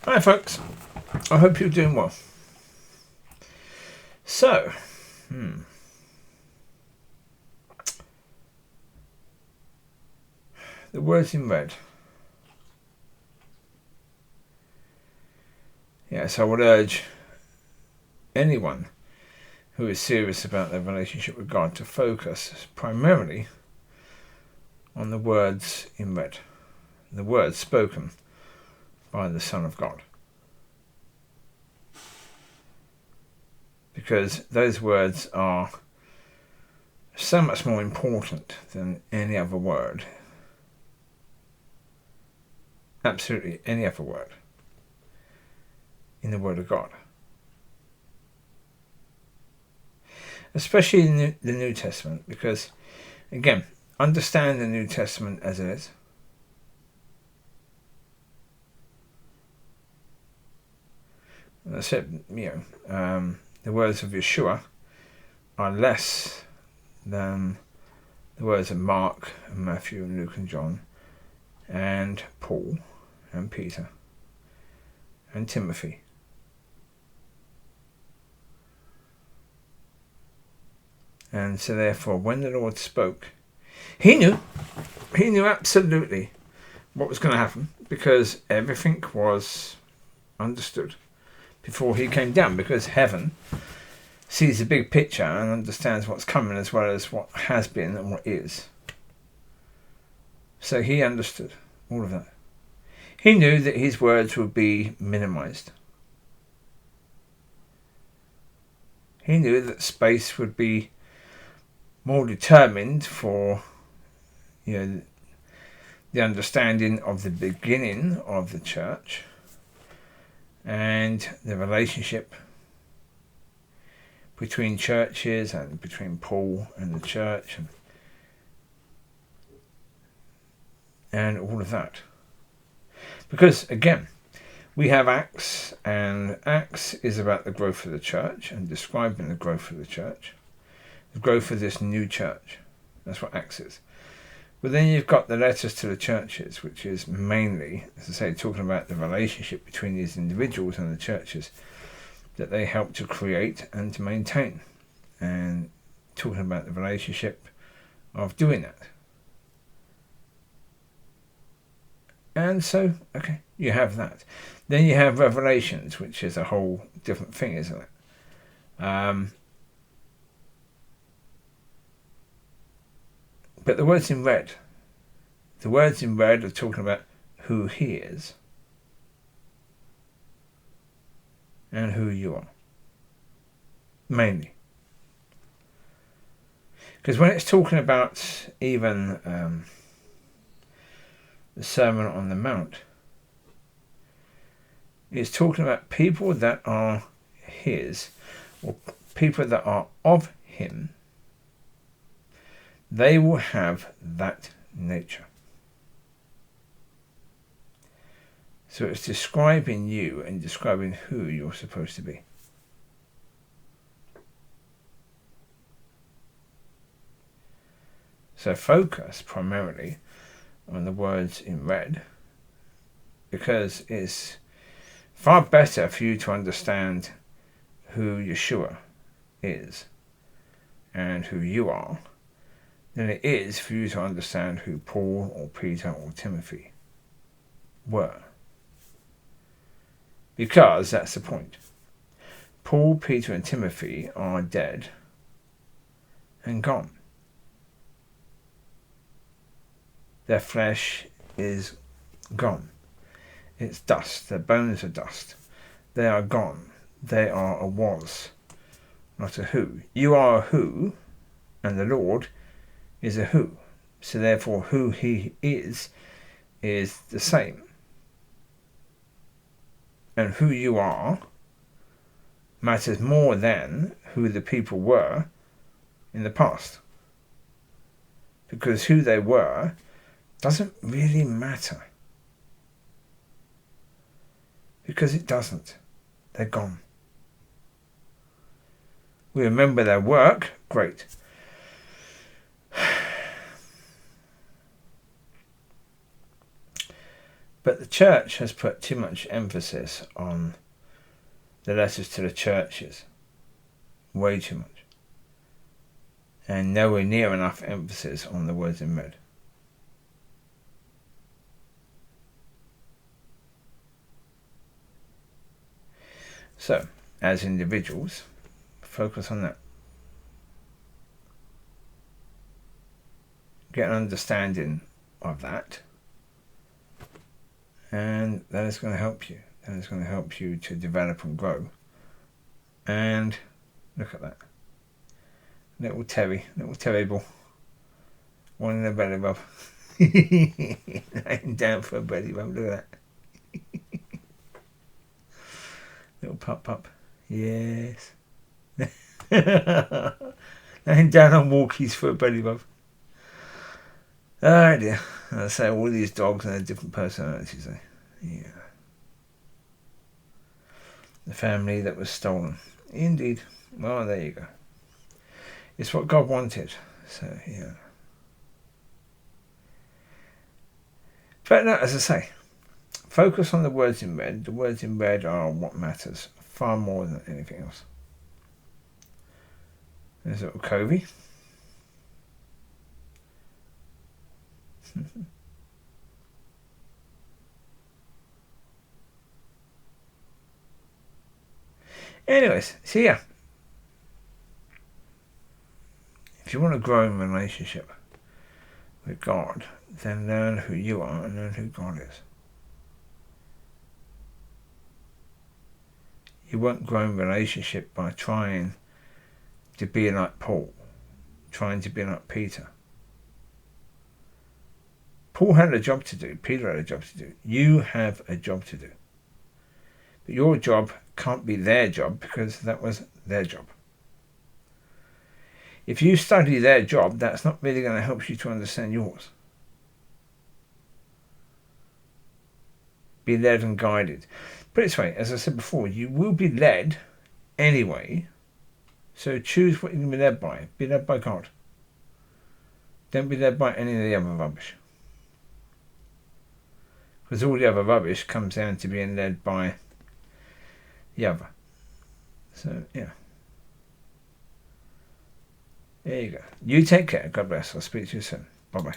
Hi folks, I hope you're doing well. So, the words in red. Yes, I would urge anyone who is serious about their relationship with God to focus primarily on the words in red, the words spoken by the Son of God. Because those words are so much more important than any other word. Absolutely any other word in the Word of God. Especially in the New Testament, because, again, understand the New Testament as it is. As I said, the words of Yeshua are less than the words of Mark and Matthew and Luke and John and Paul and Peter and Timothy. And so therefore, when the Lord spoke, he knew absolutely what was going to happen, because everything was understood before he came down, because heaven sees the big picture and understands what's coming as well as what has been and what is. So he understood all of that. He knew that his words would be minimized. He knew that space would be more determined for, the understanding of the beginning of the church and the relationship between churches and between Paul and the church and all of that. Because, again, we have Acts, and Acts is about the growth of the church and describing the growth of the church, the growth of this new church. That's what Acts is. But then you've got the letters to the churches, which is mainly, as I say, talking about the relationship between these individuals and the churches that they help to create and to maintain, and talking about the relationship of doing that. And so, okay, you have that. Then you have Revelations, which is a whole different thing, isn't it? But the words in red are talking about who he is and who you are. Mainly. Because when it's talking about even the Sermon on the Mount, it's talking about people that are his, or people that are of him. They will have that nature. So it's describing you and describing who you're supposed to be. So focus primarily on the words in red, because it's far better for you to understand who Yeshua is and who you are than it is for you to understand who Paul or Peter or Timothy were. Because that's the point. Paul, Peter and Timothy are dead and gone. Their flesh is gone. It's dust. Their bones are dust. They are gone. They are a was, not a who. You are a who, and the Lord is a who. So therefore who he is the same. And who you are matters more than who the people were in the past. Because who they were doesn't really matter. Because it doesn't. They're gone. We remember their work, great. But the church has put too much emphasis on the letters to the churches. Way too much. And nowhere near enough emphasis on the words in red. So, as individuals, focus on that. Get an understanding of that. And that is going to help you. That is going to help you to develop and grow. And look at that. Little terrible. One in the belly rub. Laying down for a belly rub. Look at that. Little pup. Yes. Laying down on walkies for a belly rub. Oh dear. I say all these dogs and their different personalities. Yeah. The family that was stolen. Indeed. Well, there you go. It's what God wanted. So, yeah. But no, as I say, focus on the words in red. The words in red are what matters far more than anything else. There's little Covey. Anyways, so yeah. If you want to grow in relationship with God, then learn who you are and learn who God is. You won't grow in relationship by trying to be like Paul, trying to be like Peter. Paul had a job to do. Peter had a job to do. You have a job to do. But your job can't be their job because that was their job. If you study their job, that's not really going to help you to understand yours. Be led and guided. Put it this way, as I said before, you will be led anyway. So choose what you're going to be led by. Be led by God. Don't be led by any of the other rubbish. Because all the other rubbish comes down to being led by the other. So, yeah. There you go. You take care. God bless. I'll speak to you soon. Bye-bye.